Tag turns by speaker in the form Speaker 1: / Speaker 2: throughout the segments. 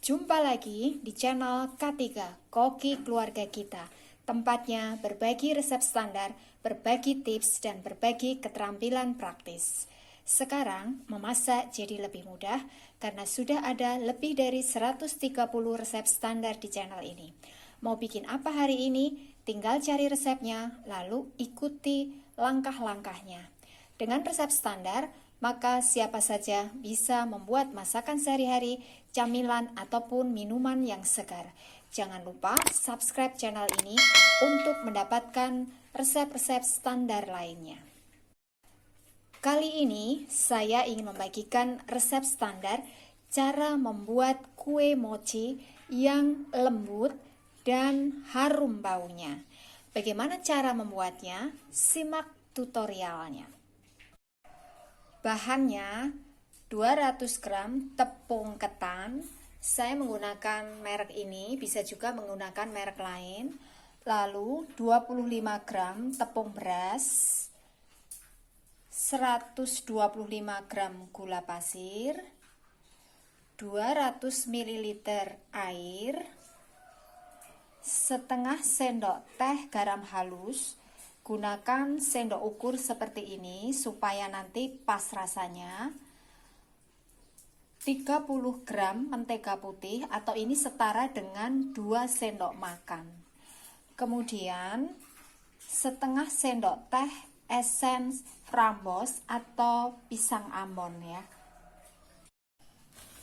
Speaker 1: Jumpa lagi di channel K3, Koki Keluarga Kita. Tempatnya berbagi resep standar, berbagi tips, dan berbagi keterampilan praktis. Sekarang memasak jadi lebih mudah karena sudah ada lebih dari 130 resep standar di channel ini. Mau bikin apa hari ini? Tinggal cari resepnya, lalu ikuti langkah-langkahnya. Dengan resep standar, maka siapa saja bisa membuat masakan sehari-hari, camilan ataupun minuman yang segar. Jangan lupa subscribe channel ini untuk mendapatkan resep-resep standar lainnya. Kali ini saya ingin membagikan resep standar cara membuat kue mochi yang lembut dan harum baunya. Bagaimana cara membuatnya? Simak tutorialnya. Bahannya 200 gram tepung ketan. Saya menggunakan merek ini, bisa juga menggunakan merek lain. Lalu 25 gram tepung beras, 125 gram gula pasir, 200 ml air, setengah sendok teh garam halus. Gunakan sendok ukur seperti ini supaya nanti pas rasanya. 30 gram mentega putih atau ini setara dengan 2 sendok makan. Kemudian setengah sendok teh esens frambos atau pisang ambon ya.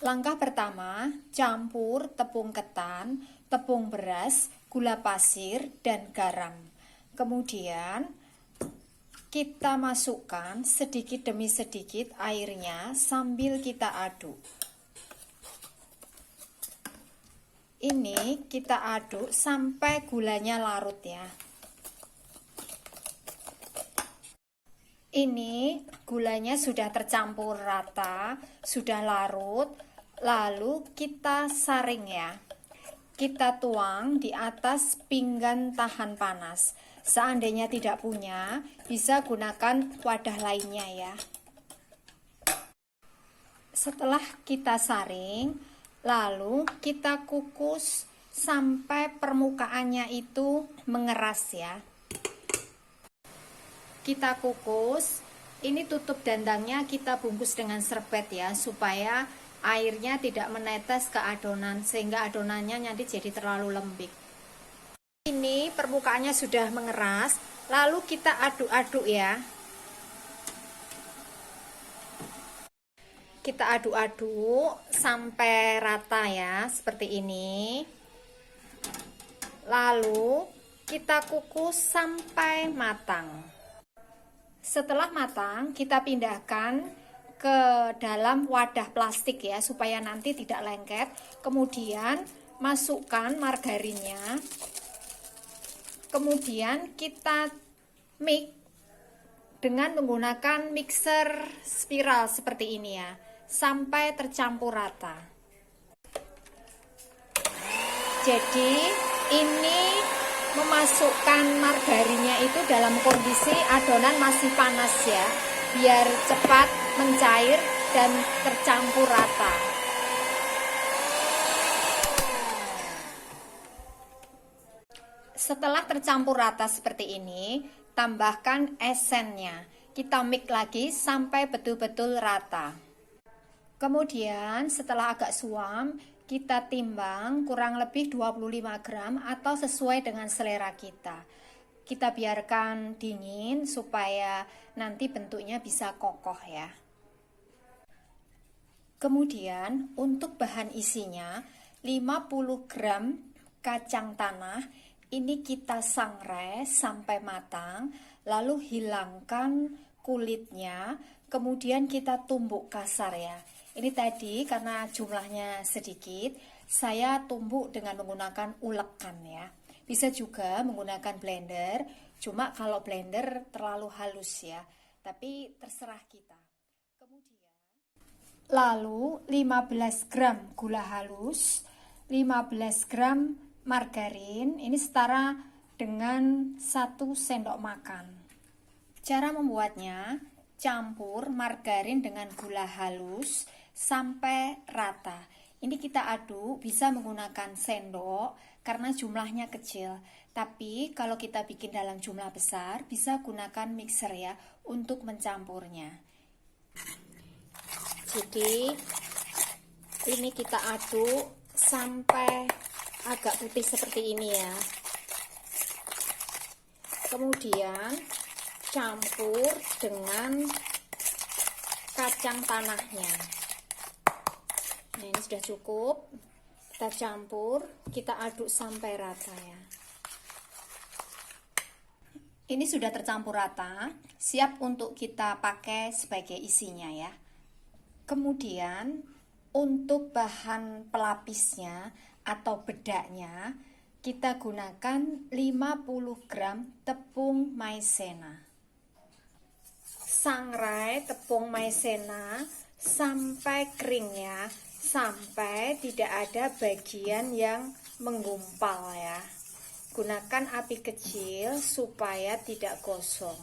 Speaker 1: Langkah pertama, campur tepung ketan, tepung beras, gula pasir, dan garam. Kemudian kita masukkan sedikit demi sedikit airnya sambil kita aduk. Ini kita aduk sampai gulanya larut ya. Ini gulanya sudah tercampur rata, sudah larut, lalu kita saring ya. Kita tuang di atas pinggan tahan panas. Seandainya tidak punya, bisa gunakan wadah lainnya ya. Setelah kita saring, lalu kita kukus sampai permukaannya itu mengeras ya. Kita kukus, ini tutup dandangnya kita bungkus dengan serbet ya, supaya airnya tidak menetes ke adonan sehingga adonannya nanti jadi terlalu lembek. Ini permukaannya sudah mengeras, lalu kita aduk-aduk ya. Kita aduk-aduk sampai rata ya, seperti ini. Lalu kita kukus sampai matang. Setelah matang, kita pindahkan ke dalam wadah plastik ya, supaya nanti tidak lengket. Kemudian masukkan margarinnya. Kemudian kita mix dengan menggunakan mixer spiral seperti ini ya, sampai tercampur rata. Jadi ini memasukkan margarinnya itu dalam kondisi adonan masih panas ya, biar cepat mencair dan tercampur rata. Setelah tercampur rata seperti ini, tambahkan esennya. Kita mix lagi sampai betul-betul rata. Kemudian setelah agak suam, kita timbang kurang lebih 25 gram atau sesuai dengan selera kita. Kita biarkan dingin supaya nanti bentuknya bisa kokoh ya. Kemudian untuk bahan isinya 50 gram kacang tanah. Ini kita sangrai sampai matang, lalu hilangkan kulitnya, kemudian kita tumbuk kasar ya. Ini tadi karena jumlahnya sedikit, saya tumbuk dengan menggunakan ulekan ya. Bisa juga menggunakan blender, cuma kalau blender terlalu halus ya, tapi terserah kita. Kemudian lalu 15 gram gula halus, 15 gram margarin, ini setara dengan 1 sendok makan. Cara membuatnya, campur margarin dengan gula halus sampai rata. Ini kita aduk, bisa menggunakan sendok karena jumlahnya kecil. Tapi kalau kita bikin dalam jumlah besar, bisa gunakan mixer ya untuk mencampurnya. Jadi ini kita aduk sampai agak putih seperti ini ya. Kemudian campur dengan kacang tanahnya. Nah, ini sudah cukup. Kita campur, kita aduk sampai rata ya. Ini sudah tercampur rata, siap untuk kita pakai sebagai isinya ya. Kemudian untuk bahan pelapisnya atau bedaknya, kita gunakan 50 gram tepung maizena. Sangrai tepung maizena sampai kering ya, sampai tidak ada bagian yang menggumpal ya. Gunakan api kecil supaya tidak gosong,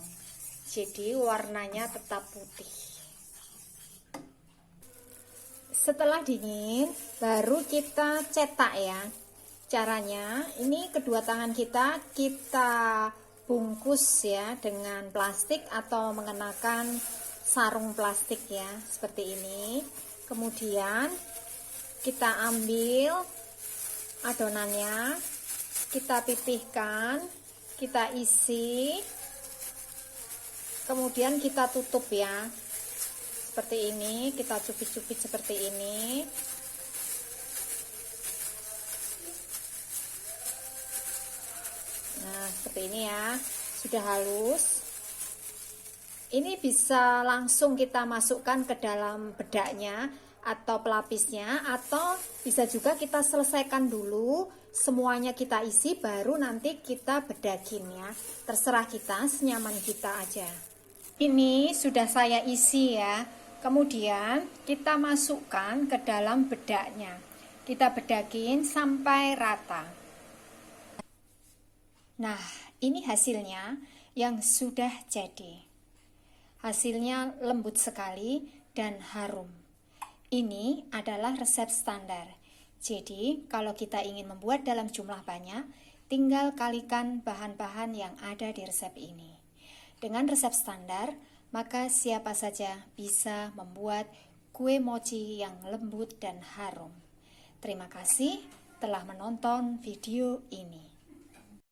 Speaker 1: jadi warnanya tetap putih. Setelah dingin baru kita cetak ya. Caranya ini kedua tangan kita bungkus ya dengan plastik atau mengenakan sarung plastik ya, seperti ini. Kemudian kita ambil adonannya, kita pipihkan, kita isi, kemudian kita tutup ya, seperti ini. Kita cubit-cubit seperti ini. Nah, seperti ini ya, sudah halus. Ini bisa langsung kita masukkan ke dalam bedaknya atau pelapisnya, atau bisa juga kita selesaikan dulu semuanya, kita isi baru nanti kita bedakin ya. Terserah kita, senyaman kita aja. Ini sudah saya isi ya. Kemudian kita masukkan ke dalam bedaknya. Kita bedakin sampai rata. Nah, ini hasilnya yang sudah jadi. Hasilnya lembut sekali dan harum. Ini adalah resep standar. Jadi, kalau kita ingin membuat dalam jumlah banyak, tinggal kalikan bahan-bahan yang ada di resep ini. Dengan resep standar, maka siapa saja bisa membuat kue mochi yang lembut dan harum. Terima kasih telah menonton video ini.